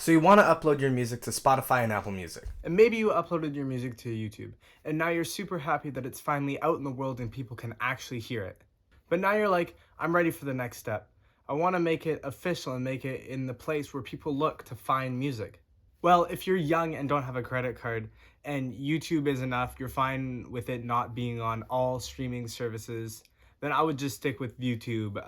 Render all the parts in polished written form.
So you want to upload your music to Spotify and Apple Music. And maybe you uploaded your music to YouTube, and now you're super happy that it's finally out in the world and people can actually hear it. But now you're like, I'm ready for the next step. I want to make it official and make it in the place where people look to find music. Well, if you're young and don't have a credit card and YouTube is enough, you're fine with it not being on all streaming services, then I would just stick with YouTube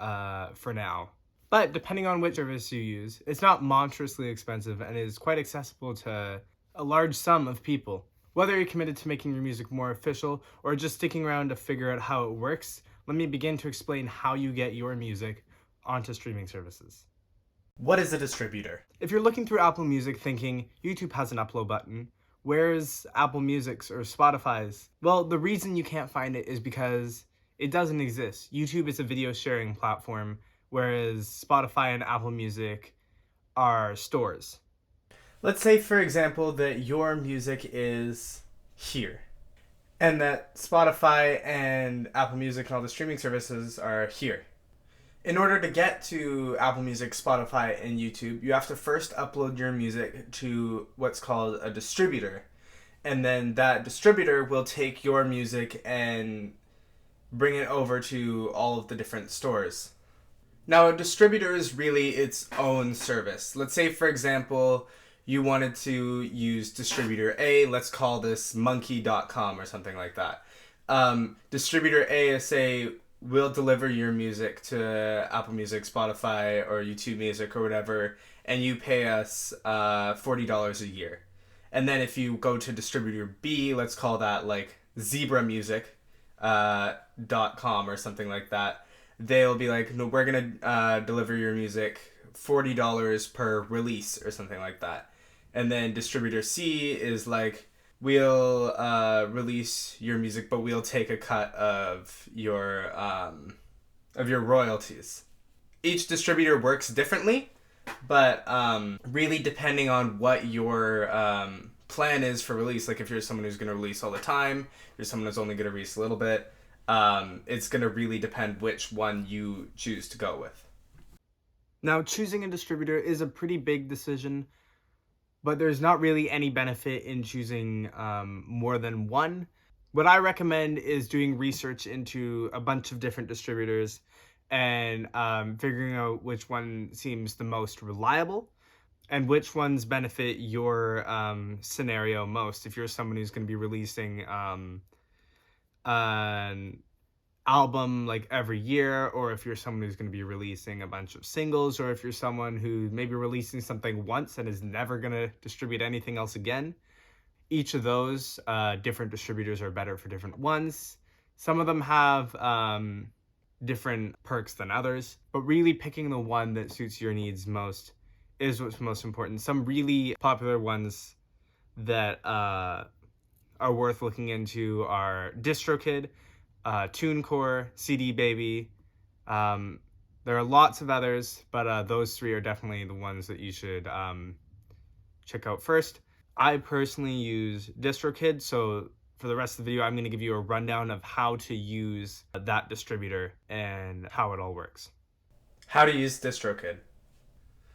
for now. But depending on which service you use, it's not monstrously expensive and is quite accessible to a large sum of people. Whether you're committed to making your music more official or just sticking around to figure out how it works, let me begin to explain how you get your music onto streaming services. What is a distributor? If you're looking through Apple Music thinking YouTube has an upload button, where's Apple Music's or Spotify's? Well, the reason you can't find it is because it doesn't exist. YouTube is a video sharing platform, whereas Spotify and Apple Music are stores. Let's say, for example, that your music is here, and that Spotify and Apple Music and all the streaming services are here. In order to get to Apple Music, Spotify, and YouTube, you have to first upload your music to what's called a distributor. And then that distributor will take your music and bring it over to all of the different stores. Now, a distributor is really its own service. Let's say, for example, you wanted to use Distributor A. Let's call this monkey.com or something like that. Distributor A is, say, we'll deliver your music to Apple Music, Spotify, or YouTube Music or whatever, and you pay us $40 a year. And then if you go to Distributor B, let's call that like zebramusic.com or something like that, they'll be like, no, we're going to deliver your music $40 per release or something like that. And then Distributor C is like, we'll release your music, but we'll take a cut of your royalties. Each distributor works differently, but really depending on what your plan is for release, like if you're someone who's going to release all the time, you're someone who's only going to release a little bit, it's going to really depend which one you choose to go with. Now, choosing a distributor is a pretty big decision, but there's not really any benefit in choosing more than one. What I recommend is doing research into a bunch of different distributors and figuring out which one seems the most reliable and which ones benefit your scenario most. If you're someone who's going to be releasing an album like every year, or if you're someone who's going to be releasing a bunch of singles, or if you're someone who may be releasing something once and is never going to distribute anything else again. Each of those different distributors are better for different ones. Some of them have different perks than others, but really picking the one that suits your needs most is what's most important. Some really popular ones that are worth looking into are Distrokid, TuneCore, CD Baby. There are lots of others, but those three are definitely the ones that you should check out first. I personally use Distrokid, so for the rest of the video, I'm going to give you a rundown of how to use that distributor and how it all works. How to use Distrokid.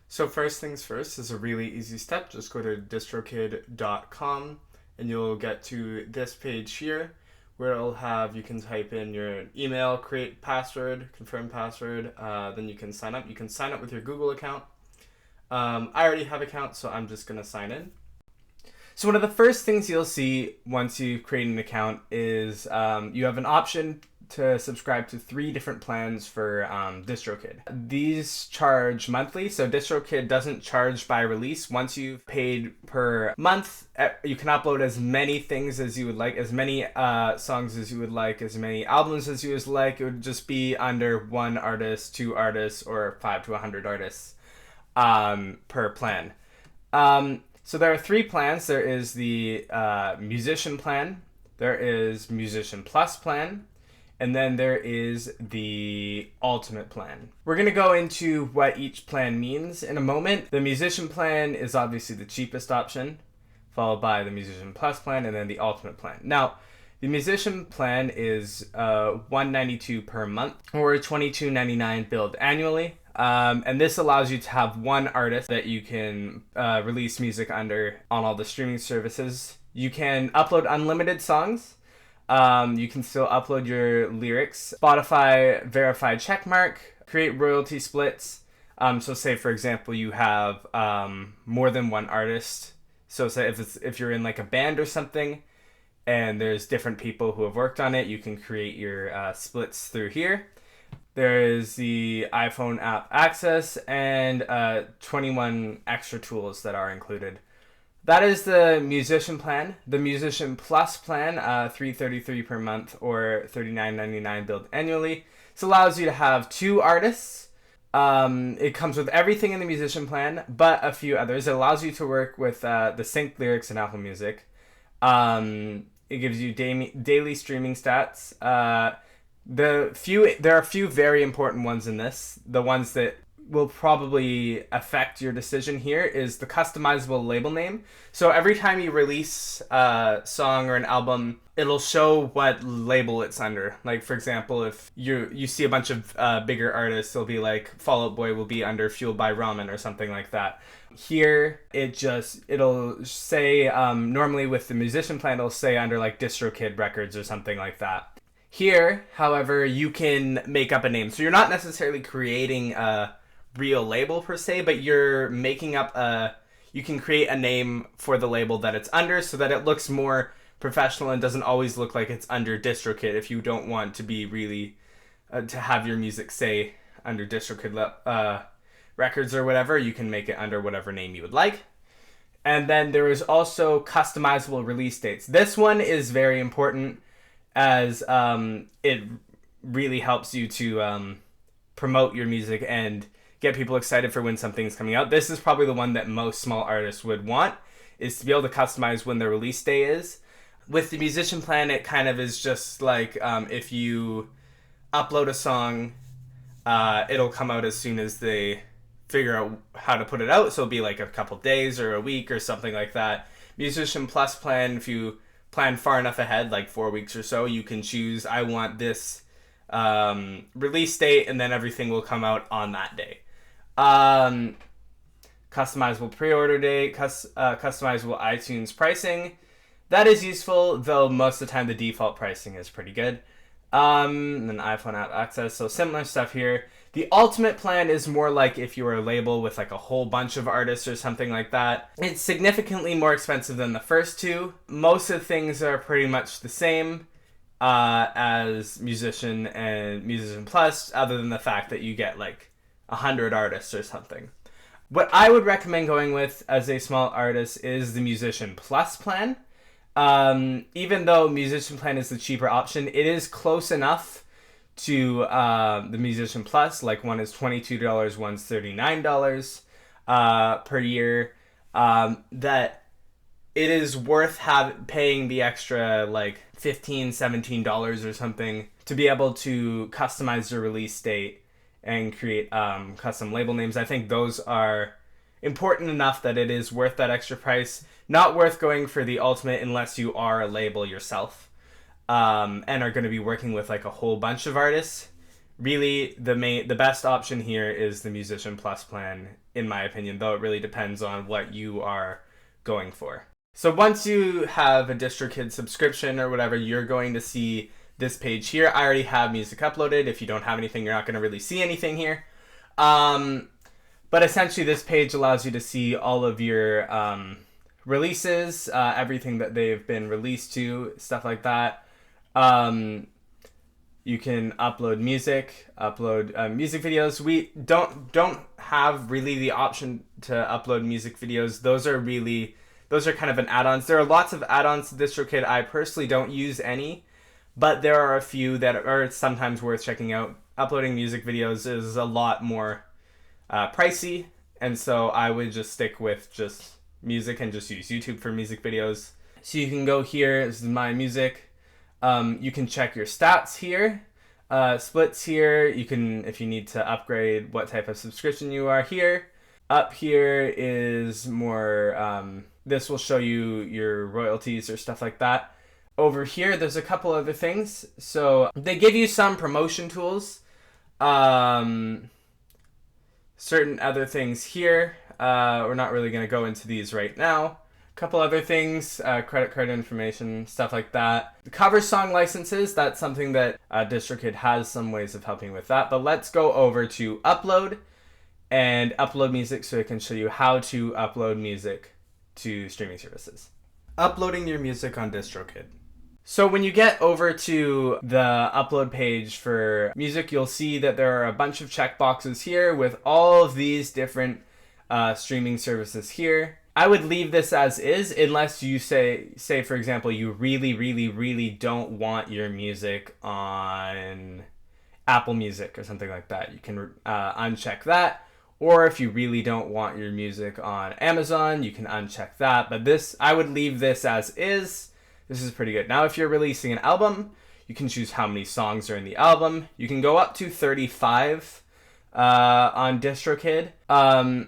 So first things first is a really easy step. Just go to distrokid.com and you'll get to this page here, where it'll have, you can type in your email, create password, confirm password, then you can sign up. You can sign up with your Google account. I already have an account, so I'm just going to sign in. So one of the first things you'll see once you create an account is you have an option to subscribe to 3 different plans for Distrokid. These charge monthly, so Distrokid doesn't charge by release. Once you've paid per month, you can upload as many things as you would like, as many songs as you would like, as many albums as you would like. It would just be under 1 artist, 2 artists, or 5 to 100 artists per plan. So there are 3 plans. There is the musician plan, there is musician plus plan, and then there is the ultimate plan. We're going to go into what each plan means in a moment. The musician plan is obviously the cheapest option, followed by the musician plus plan, and then the ultimate plan. Now, the musician plan is $192 per month or $22.99 billed annually. And this allows you to have one artist that you can release music under on all the streaming services. You can upload unlimited songs. You can still upload your lyrics. Spotify verified checkmark, create royalty splits. So say, for example, you have more than one artist. So say if you're in like a band or something, and there's different people who have worked on it, you can create your splits through here. There is the iPhone app access and 21 extra tools that are included. That is the musician plan. The musician plus plan, $333 per month or $39.99 billed annually. This allows you to have 2 artists. It comes with everything in the musician plan, but a few others. It allows you to work with the synced lyrics in Apple Music. It gives you daily streaming stats. There are a few very important ones in this. The ones that will probably affect your decision here is the customizable label name. So every time you release a song or an album, it'll show what label it's under. Like, for example, if you see a bunch of bigger artists, it'll be like Fall Out Boy will be under Fueled by Ramen or something like that. Here, it'll say, normally with the musician plan, it'll say under like Distrokid Records or something like that. Here, however, you can make up a name. So you're not necessarily creating a real label per se, but you're making up you can create a name for the label that it's under so that it looks more professional and doesn't always look like it's under Distrokid. If you don't want to be really, to have your music say under Distrokid Records or whatever, you can make it under whatever name you would like. And then there is also customizable release dates. This one is very important as it really helps you to promote your music and get people excited for when something's coming out. This is probably the one that most small artists would want, is to be able to customize when the release day is. With the musician plan, it kind of is just like if you upload a song, it'll come out as soon as they figure out how to put it out. So it'll be like a couple days or a week or something like that. Musician Plus plan, if you plan far enough ahead, like 4 weeks or so, you can choose, I want this release date, and then everything will come out on that day. Customizable pre-order date, customizable iTunes pricing. That is useful, though most of the time the default pricing is pretty good. And then iPhone app access, so similar stuff here. The ultimate plan is more like if you were a label with like a whole bunch of artists or something like that. It's significantly more expensive than the first two. Most of the things are pretty much the same as Musician and Musician Plus, other than the fact that you get like 100 artists or something. What I would recommend going with as a small artist is the Musician Plus plan. Even though Musician plan is the cheaper option, it is close enough to the Musician Plus. Like one is $22, one's $39 per year. That it is worth paying the extra like $15, $17 or something to be able to customize the release date and create custom label names. I think those are important enough that it is worth that extra price. Not worth going for the ultimate unless you are a label yourself and are going to be working with like a whole bunch of artists. Really, the best option here is the Musician Plus plan, in my opinion, though it really depends on what you are going for. So once you have a Distrokid subscription or whatever, you're going to see this page here. I already have music uploaded. If you don't have anything, you're not going to really see anything here. But essentially, this page allows you to see all of your releases, everything that they've been released to, stuff like that. You can upload music videos. We don't have really the option to upload music videos. Those are kind of an add-ons. There are lots of add-ons to DistroKid. I personally don't use any, but there are a few that are sometimes worth checking out. Uploading music videos is a lot more pricey, and so I would just stick with just music and just use YouTube for music videos. So you can go here, this is my music. You can check your stats here, splits here. You can, if you need to upgrade what type of subscription you are here. Up here is more, this will show you your royalties or stuff like that. Over here, there's a couple other things. So they give you some promotion tools. certain other things here. We're not really going to go into these right now. A couple other things, credit card information, stuff like that. The cover song licenses, that's something that Distrokid has some ways of helping with that. But let's go over to upload and upload music so I can show you how to upload music to streaming services. Uploading your music on Distrokid. So when you get over to the upload page for music, you'll see that there are a bunch of checkboxes here with all of these different streaming services here. I would leave this as is unless you say for example, you really don't want your music on Apple Music or something like that. You can uncheck that. Or if you really don't want your music on Amazon, you can uncheck that. But I would leave this as is. This is pretty good. Now, if you're releasing an album, you can choose how many songs are in the album. You can go up to 35 on DistroKid.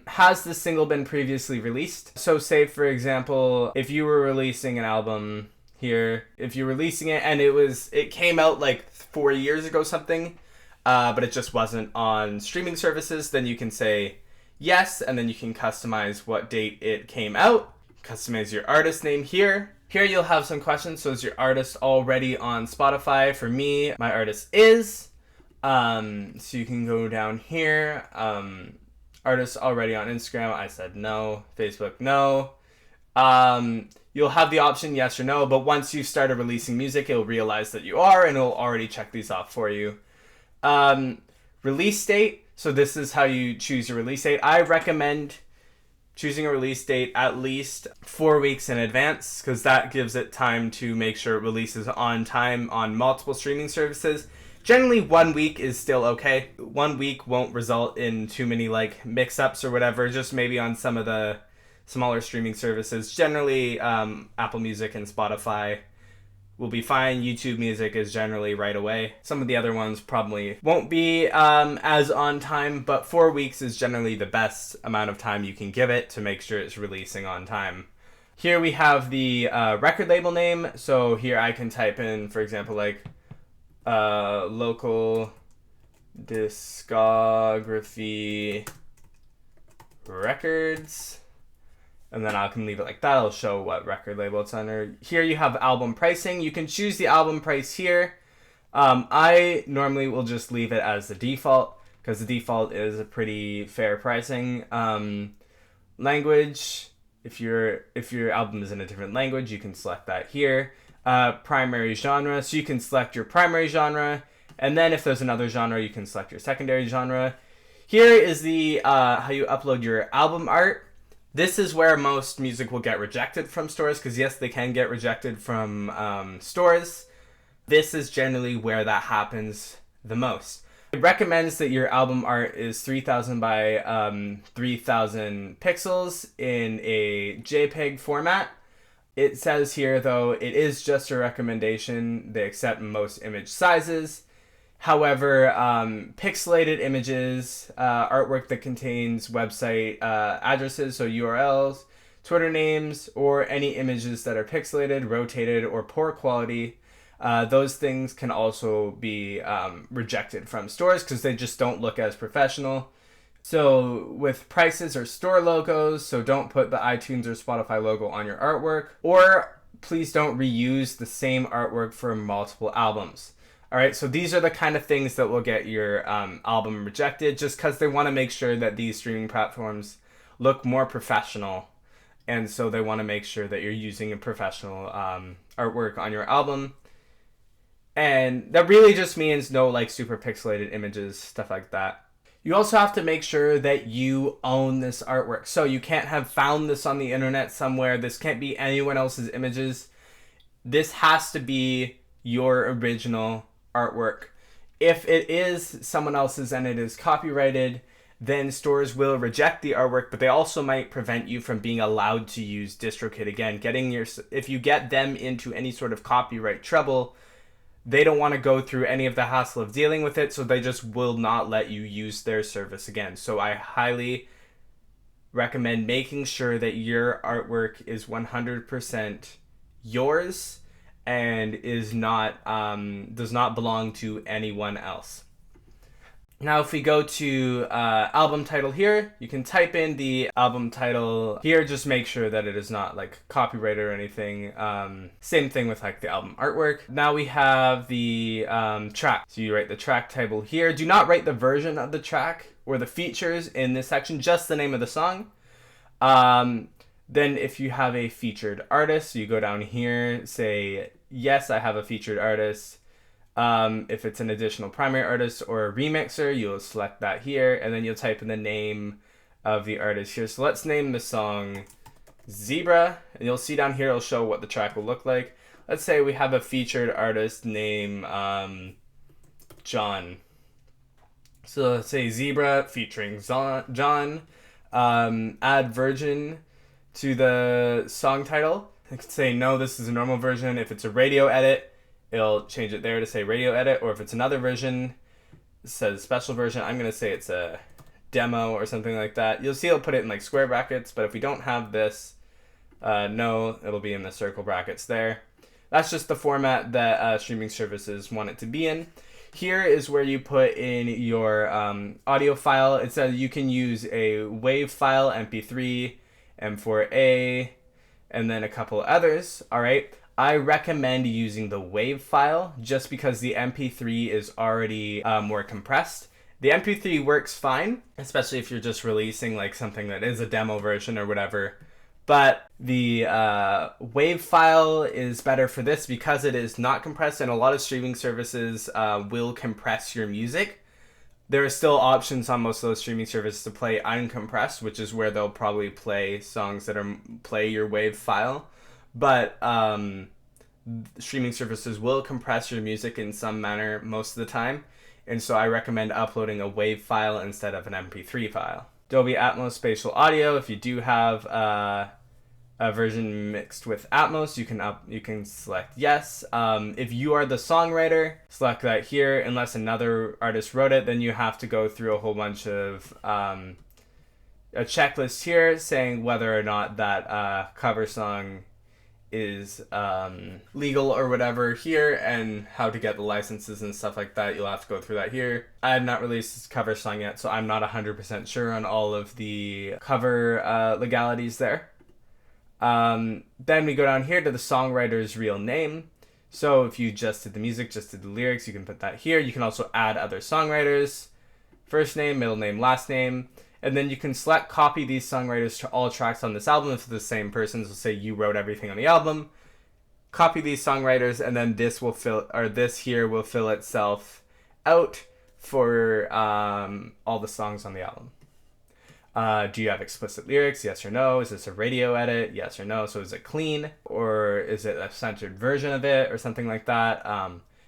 Has the single been previously released? So say, for example, if you were releasing an album here, if you're releasing it and it came out like 4 years ago something, but it just wasn't on streaming services, then you can say yes, and then you can customize what date it came out. Customize your artist name here. Here you'll have some questions. So is your artist already on Spotify? For me, my artist is. So you can go down here. Artist already on Instagram. I said no. Facebook, no. You'll have the option yes or no, but once you started releasing music, it'll realize that you are, and it'll already check these off for you. Release date. So this is how you choose your release date. I recommend choosing a release date at least 4 weeks in advance, because that gives it time to make sure it releases on time on multiple streaming services. Generally 1 week is still okay. 1 week won't result in too many like mix-ups or whatever, just maybe on some of the smaller streaming services. Generally Apple Music and Spotify will be fine. YouTube Music is generally right away. Some of the other ones probably won't be as on time, but 4 weeks is generally the best amount of time you can give it to make sure it's releasing on time. Here we have the record label name. So here I can type in, for example, like Local Discography Records. And then I can leave it like that. I'll show what record label it's under. Here you have album pricing. You can choose the album price here. I normally will just leave it as the default, because the default is a pretty fair pricing. Language, if your album is in a different language, you can select that here. Primary genre, so you can select your primary genre, and then if there's another genre, you can select your secondary genre. Here is the how you upload your album art. This is where most music will get rejected from stores, because yes, they can get rejected from stores. This is generally where that happens the most. It recommends that your album art is 3000 by 3000 pixels in a JPEG format. It says here, though, it is just a recommendation. They accept most image sizes. However, pixelated images, artwork that contains website addresses, so URLs, Twitter names, or any images that are pixelated, rotated, or poor quality, those things can also be rejected from stores because they just don't look as professional. So with prices or store logos, so don't put the iTunes or Spotify logo on your artwork, or please don't reuse the same artwork for multiple albums. All right, so these are the kind of things that will get your album rejected, just because they want to make sure that these streaming platforms look more professional. And so they want to make sure that you're using a professional artwork on your album. And that really just means no like super pixelated images, stuff like that. You also have to make sure that you own this artwork. So you can't have found this on the internet somewhere. This can't be anyone else's images. This has to be your original artwork. If it is someone else's and it is copyrighted, then stores will reject the artwork, but they also might prevent you from being allowed to use DistroKid again. If you get them into any sort of copyright trouble, they don't want to go through any of the hassle of dealing with it, so they just will not let you use their service again. So I highly recommend making sure that your artwork is 100% yours and is not does not belong to anyone else. Now, if we go to album title here, you can type in the album title here. Just make sure that it is not like copyrighted or anything. Same thing with like the album artwork. Now we have the track. So you write the track title here. Do not write the version of the track or the features in this section, just the name of the song. Then if you have a featured artist, you go down here, say, yes, I have a featured artist. If it's an additional primary artist or a remixer, you'll select that here, and then you'll type in the name of the artist here. So let's name the song Zebra, and you'll see down here it'll show what the track will look like. Let's say we have a featured artist named John. So let's say Zebra featuring John. Add version to the song title. I could say, no, this is a normal version. If it's a radio edit, it'll change it there to say radio edit, or if it's another version, it says special version, I'm going to say it's a demo or something like that. You'll see it'll put it in like square brackets, but if we don't have this, no, it'll be in the circle brackets there. That's just the format that streaming services want it to be in. Here is where you put in your audio file. It says you can use a WAV file, MP3, M4A, and then a couple others, all right? I recommend using the WAV file just because the MP3 is already more compressed. The MP3 works fine, especially if you're just releasing like something that is a demo version or whatever. But the WAV file is better for this because it is not compressed, and a lot of streaming services will compress your music. There are still options on most of those streaming services to play uncompressed, which is where they'll probably play songs that play your WAV file. But streaming services will compress your music in some manner most of the time, and so I recommend uploading a WAV file instead of an MP3 file. Dolby Atmos Spatial Audio, if you do have a version mixed with Atmos, you can select yes. If you are the songwriter, select that here. Unless another artist wrote it, then you have to go through a whole bunch of a checklist here saying whether or not that cover song is legal or whatever here, and how to get the licenses and stuff like that. You'll have to go through that here. I have not released this cover song yet, so I'm not 100% sure on all of the cover legalities there. Then we go down here to the songwriter's real name. So if you just did the music, just did the lyrics, you can put that here. You can also add other songwriters, first name, middle name, last name. And then you can select copy these songwriters to all tracks on this album if the same person. So say you wrote everything on the album, copy these songwriters, and then this here will fill itself out for all the songs on the album. Do you have explicit lyrics? Yes or no? Is this a radio edit? Yes or no? So is it clean, or is it a censored version of it or something like that?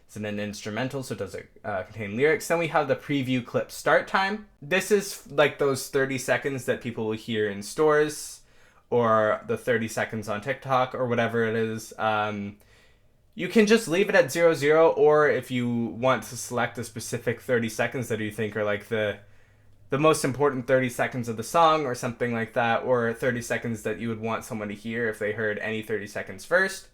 Is it an instrumental? So does it contain lyrics? Then we have the preview clip start time. This is like those 30 seconds that people will hear in stores, or the 30 seconds on TikTok, or whatever it is. You can just leave it at 00, or if you want to select a specific 30 seconds that you think are like the most important 30 seconds of the song or something like that, or 30 seconds that you would want someone to hear if they heard any 30 seconds first,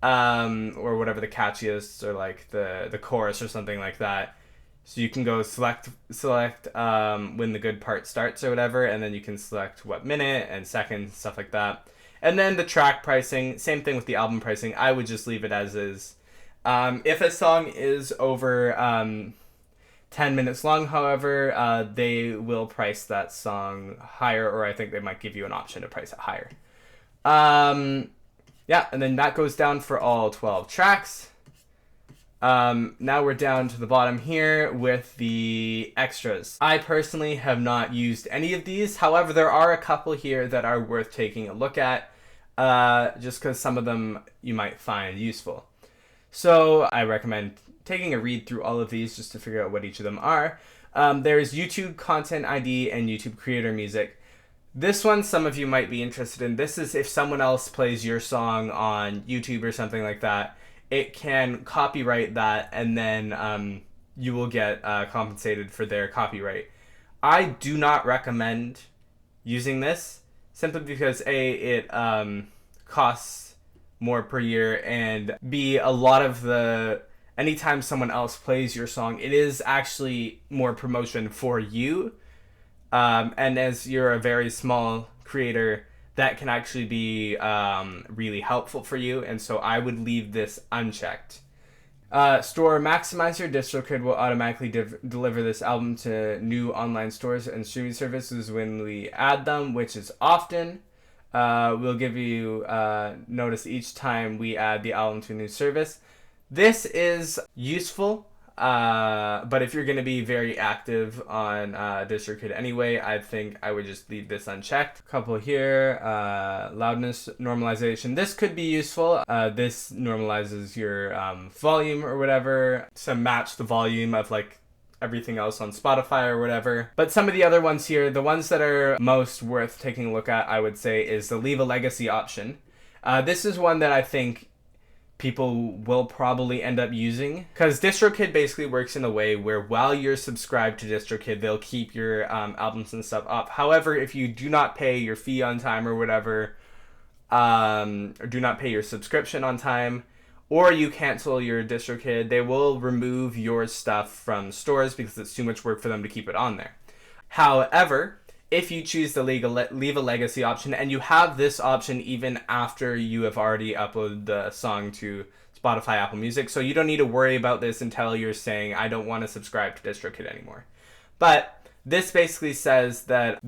or whatever the catchiest, or like the chorus or something like that. So you can go select when the good part starts or whatever, and then you can select what minute and second, stuff like that. And then the track pricing, same thing with the album pricing. I would just leave it as is. If a song is over 10 minutes long, however, they will price that song higher, or I think they might give you an option to price it higher. Yeah, and then that goes down for all 12 tracks. Now we're down to the bottom here with the extras. I personally have not used any of these. However, there are a couple here that are worth taking a look at, just because some of them you might find useful. So I recommend taking a read through all of these just to figure out what each of them are. There's YouTube Content ID and YouTube Creator Music. This one, some of you might be interested in. This is if someone else plays your song on YouTube or something like that, it can copyright that, and then you will get compensated for their copyright. I do not recommend using this, simply because A, it costs more per year, and B, a lot of the anytime someone else plays your song, it is actually more promotion for you. And as you're a very small creator, that can actually be really helpful for you. And so I would leave this unchecked. Store maximize your Distrokid will automatically deliver this album to new online stores and streaming services when we add them, which is often. We'll give you notice each time we add the album to a new service. This is useful, but if you're going to be very active on Distrokid anyway, I think I would just leave this unchecked. A couple here, loudness normalization. This could be useful. This normalizes your volume or whatever to match the volume of like everything else on Spotify or whatever. But some of the other ones here, the ones that are most worth taking a look at, I would say, is the leave a legacy option. This is one that I think people will probably end up using, because Distrokid basically works in a way where while you're subscribed to Distrokid, they'll keep your albums and stuff up. However, if you do not pay your fee on time or whatever, or do not pay your subscription on time, or you cancel your Distrokid, they will remove your stuff from stores because it's too much work for them to keep it on there. However, if you choose the leave a legacy option, and you have this option even after you have already uploaded the song to Spotify, Apple Music, so you don't need to worry about this until you're saying, I don't want to subscribe to Distrokid anymore. But this basically says that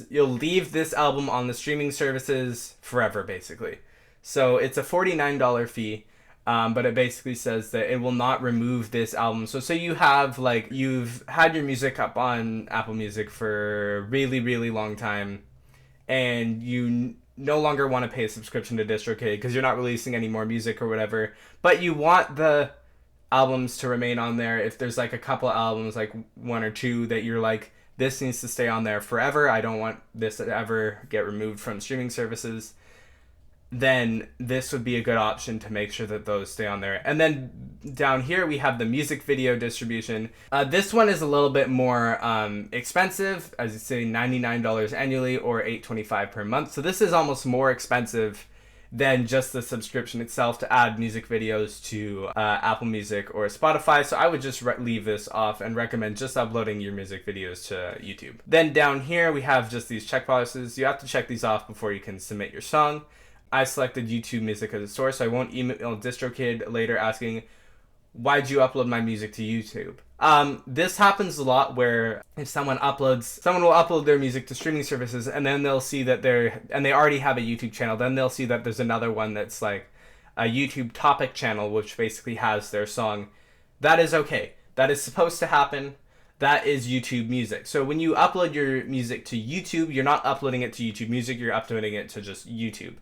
you'll leave this album on the streaming services forever, basically. So it's a $49 fee. But it basically says that it will not remove this album. So say you have, like, you've had your music up on Apple Music for a really, really long time, and you no longer want to pay a subscription to Distrokid because you're not releasing any more music or whatever, but you want the albums to remain on there. If there's, like, a couple albums, like one or two, that you're like, this needs to stay on there forever, I don't want this to ever get removed from streaming services, then this would be a good option to make sure that those stay on there. And then down here we have the music video distribution. This one is a little bit more expensive, as you say, $99 annually or $8.25 per month. So this is almost more expensive than just the subscription itself to add music videos to Apple Music or Spotify. So I would just leave this off and recommend just uploading your music videos to YouTube. Then down here we have just these checkboxes. You have to check these off before you can submit your song. I selected YouTube Music as a source, so I won't email Distrokid later asking, why'd you upload my music to YouTube? This happens a lot where if someone will upload their music to streaming services, and then they'll see that they already have a YouTube channel, then they'll see that there's another one that's like a YouTube topic channel, which basically has their song. That is okay. That is supposed to happen. That is YouTube Music. So when you upload your music to YouTube, you're not uploading it to YouTube Music, you're uploading it to just YouTube.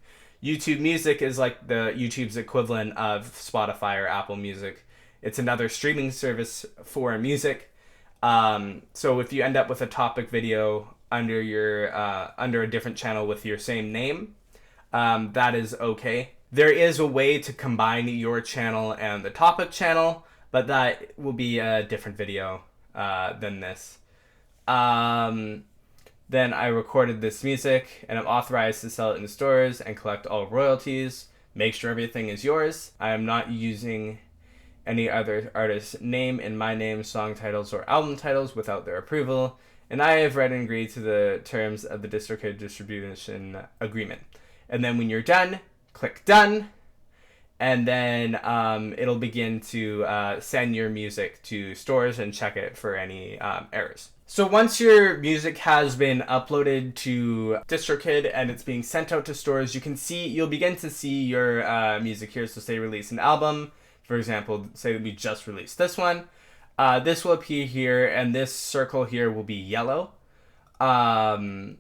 YouTube Music is like the YouTube's equivalent of Spotify or Apple Music. It's another streaming service for music. So if you end up with a topic video under a different channel with your same name, that is okay. There is a way to combine your channel and the topic channel, but that will be a different video than this. Then I recorded this music, and I'm authorized to sell it in stores and collect all royalties. Make sure everything is yours. I am not using any other artist's name in my name, song titles, or album titles without their approval. And I have read and agreed to the terms of the Distrokid distribution agreement. And then when you're done, click done. And then it'll begin to send your music to stores and check it for any errors. So once your music has been uploaded to Distrokid and it's being sent out to stores, you'll begin to see your music here. So say release an album, for example, say that we just released this one. This will appear here, and this circle here will be yellow. I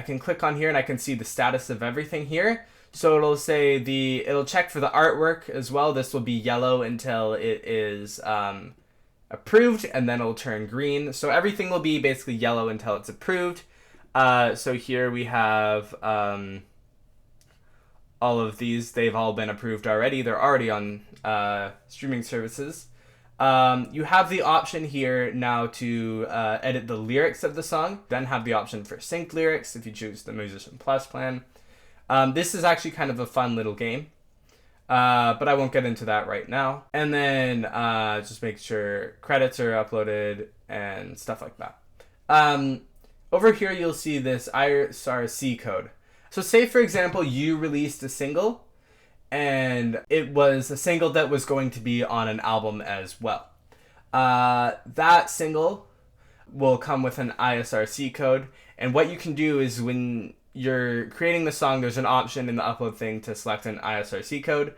can click on here and I can see the status of everything here. So it'll check for the artwork as well. This will be yellow until it is approved, and then it'll turn green. So everything will be basically yellow until it's approved. So here we have all of these. They've all been approved already. They're already on streaming services. You have the option here now to edit the lyrics of the song, then have the option for sync lyrics if you choose the Musician Plus plan. This is actually kind of a fun little game. But I won't get into that right now. And then just make sure credits are uploaded and stuff like that. Over here, you'll see this ISRC code. So say, for example, you released a single, and it was a single that was going to be on an album as well. That single will come with an ISRC code, and what you can do is when you're creating the song, there's an option in the upload thing to select an ISRC code.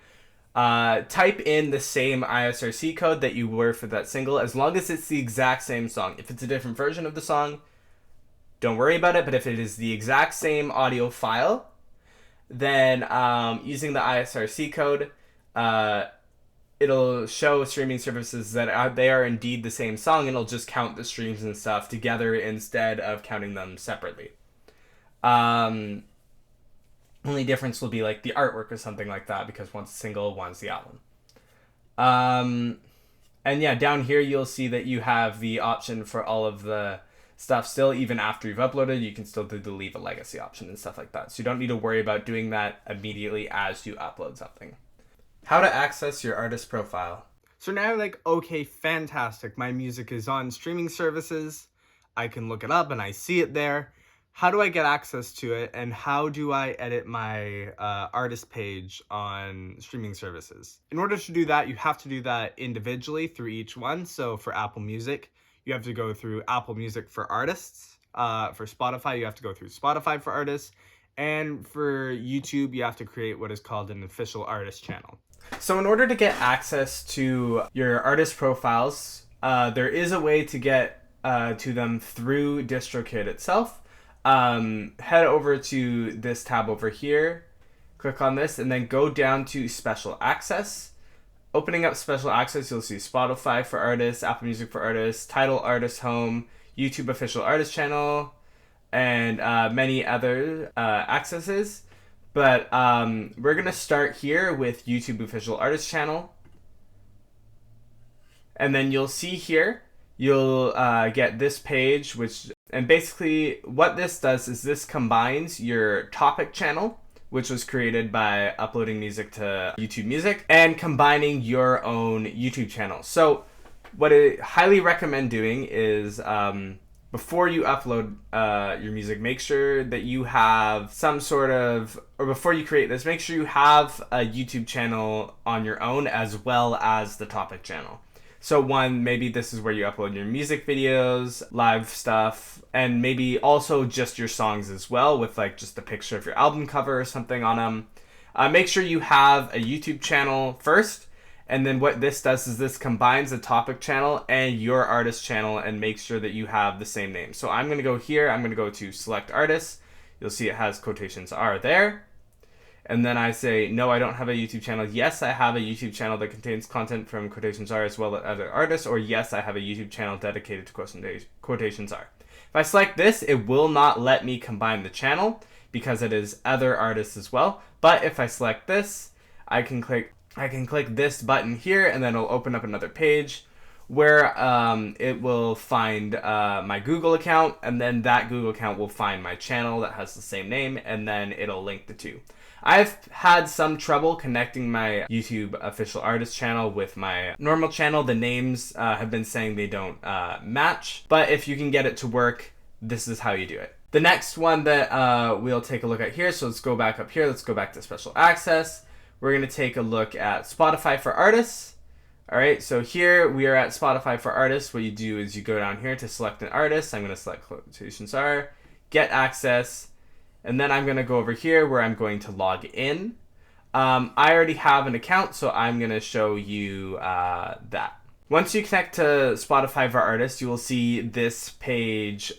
Type in the same ISRC code that you were for that single, as long as it's the exact same song. If it's a different version of the song, don't worry about it, but if it is the exact same audio file, then using the ISRC code, it'll show streaming services that they are indeed the same song, and it'll just count the streams and stuff together instead of counting them separately. Only difference will be like the artwork or something like that, because one's a single, one's the album. And yeah, down here you'll see that you have the option for all of the stuff still. Even after you've uploaded, you can still do the leave a legacy option and stuff like that. So you don't need to worry about doing that immediately as you upload something. How to access your artist profile. So now, like, okay, fantastic. My music is on streaming services. I can look it up and I see it there. How do I get access to it, and how do I edit my artist page on streaming services? In order to do that, you have to do that individually through each one. So for Apple Music, you have to go through Apple Music for Artists. For Spotify, you have to go through Spotify for Artists. And for YouTube, you have to create what is called an official artist channel. So in order to get access to your artist profiles, there is a way to get to them through Distrokid itself. Head over to this tab over here, click on this, and then go down to Special Access. Opening up Special Access, you'll see Spotify for Artists, Apple Music for Artists, Tidal Artist Home, YouTube Official Artist Channel, and many other accesses. But we're going to start here with YouTube Official Artist Channel. And then you'll see here, you'll get this page, and basically what this does is this combines your topic channel, which was created by uploading music to YouTube Music, and combining your own YouTube channel. So what I highly recommend doing is before you upload your music, make sure that you have some sort of, or before you create this, make sure you have a YouTube channel on your own as well as the topic channel. So one, maybe this is where you upload your music videos, live stuff, and maybe also just your songs as well, with like just a picture of your album cover or something on them. Make sure you have a YouTube channel first, and then what this does is this combines the topic channel and your artist channel and makes sure that you have the same name. So I'm going to go here, I'm going to go to Select Artists. You'll see it has quotations R there. And then I say, no, I don't have a YouTube channel. Yes, I have a YouTube channel that contains content from Quotations R as well as other artists. Or yes, I have a YouTube channel dedicated to Quotations R. If I select this, it will not let me combine the channel because it is other artists as well. But if I select this, I can click this button here, and then it'll open up another page where it will find my Google account, and then that Google account will find my channel that has the same name, and then it'll link the two. I've had some trouble connecting my YouTube official artist channel with my normal channel. The names have been saying they don't match, but if you can get it to work, this is how you do it. The next one that we'll take a look at here, so let's go back up here, let's go back to Special Access. We're going to take a look at Spotify for Artists. All right, so here we are at Spotify for Artists. What you do is you go down here to select an artist. I'm going to select Quotations R, get access, and then I'm going to go over here where I'm going to log in. I already have an account, so I'm going to show you that. Once you connect to Spotify for Artists, you will see this page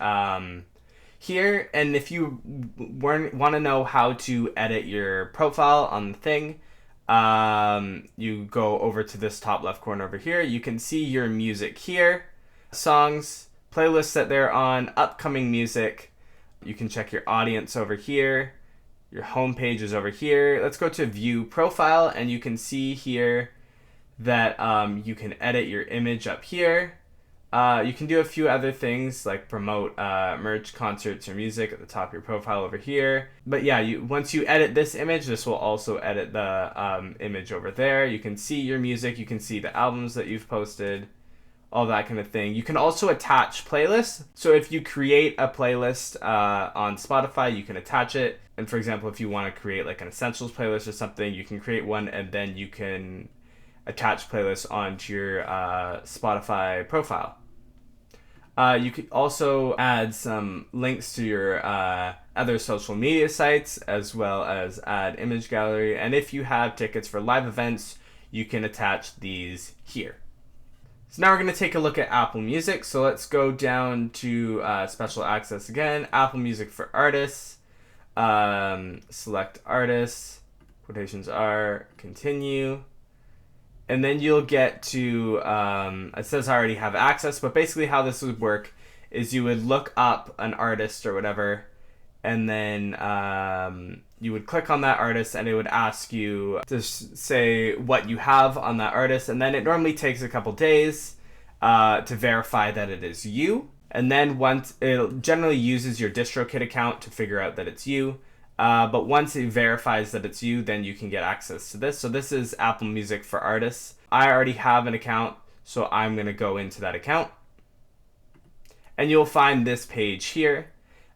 here. And if you want to know how to edit your profile on the thing, you go over to this top left corner over here. You can see your music here, songs, playlists that they're on, upcoming music. You can check your audience over here. Your home page is over here. Let's go to view profile, and you can see here that you can edit your image up here. You can do a few other things like promote merch, concerts, or music at the top of your profile over here. But yeah, once you edit this image, this will also edit the image over there. You can see your music, you can see the albums that you've posted, all that kind of thing. You can also attach playlists. So if you create a playlist on Spotify, you can attach it. And for example, if you want to create like an essentials playlist or something, you can create one and then you can attach playlists onto your Spotify profile. You could also add some links to your other social media sites, as well as add image gallery. And if you have tickets for live events, you can attach these here. So now we're going to take a look at Apple Music. So let's go down to special access again. Apple Music for artists. Select artists. Quotations are continue. And then you'll get to, it says I already have access, but basically how this would work is you would look up an artist or whatever, and then you would click on that artist and it would ask you to say what you have on that artist, and then it normally takes a couple days to verify that it is you. And then once it generally uses your Distrokid account to figure out that it's you. But once it verifies that it's you, then you can get access to this. So this is Apple Music for artists. I already have an account, so I'm going to go into that account. And you'll find this page here.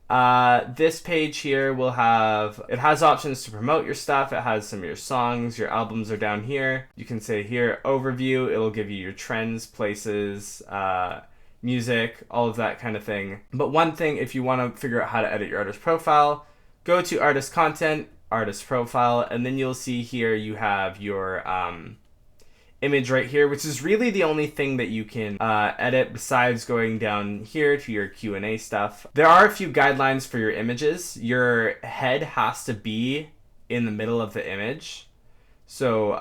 This page here will have, it has options to promote your stuff. It has some of your songs, your albums are down here. You can say here, overview. It'll give you your trends, places, music, all of that kind of thing. But one thing, if you want to figure out how to edit your artist profile, go to artist content, artist profile, and then you'll see here you have your image right here, which is really the only thing that you can edit besides going down here to your Q&A stuff. There are a few guidelines for your images. Your head has to be in the middle of the image. So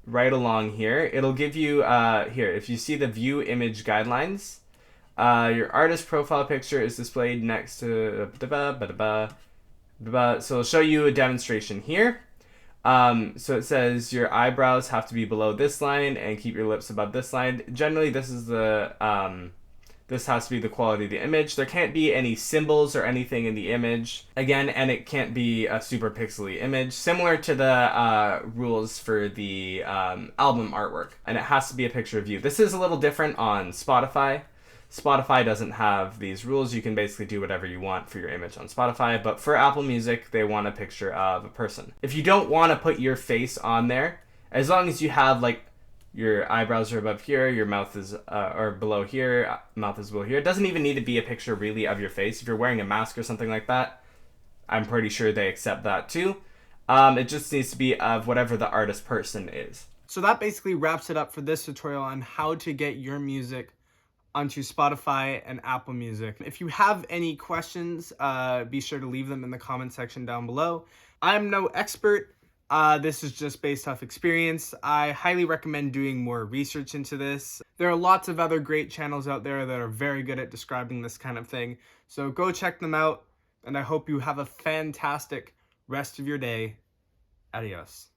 right along here, it'll give you, here, if you see the view image guidelines, your artist profile picture is displayed next to, so it'll show you a demonstration here. So it says your eyebrows have to be below this line and keep your lips above this line. Generally, this is the this has to be the quality of the image. There can't be any symbols or anything in the image. Again, and it can't be a super pixely image, similar to the rules for the album artwork. And it has to be a picture of you. This is a little different on Spotify. Spotify doesn't have these rules. You can basically do whatever you want for your image on Spotify, but for Apple Music, they want a picture of a person. If you don't want to put your face on there, as long as you have like your eyebrows are above here, your mouth is or below here, mouth is below here. It doesn't even need to be a picture really of your face. If you're wearing a mask or something like that, I'm pretty sure they accept that too. It just needs to be of whatever the artist person is. So that basically wraps it up for this tutorial on how to get your music onto Spotify and Apple Music. If you have any questions, be sure to leave them in the comment section down below. I'm no expert. This is just based off experience. I highly recommend doing more research into this. There are lots of other great channels out there that are very good at describing this kind of thing. So go check them out, and I hope you have a fantastic rest of your day. Adios.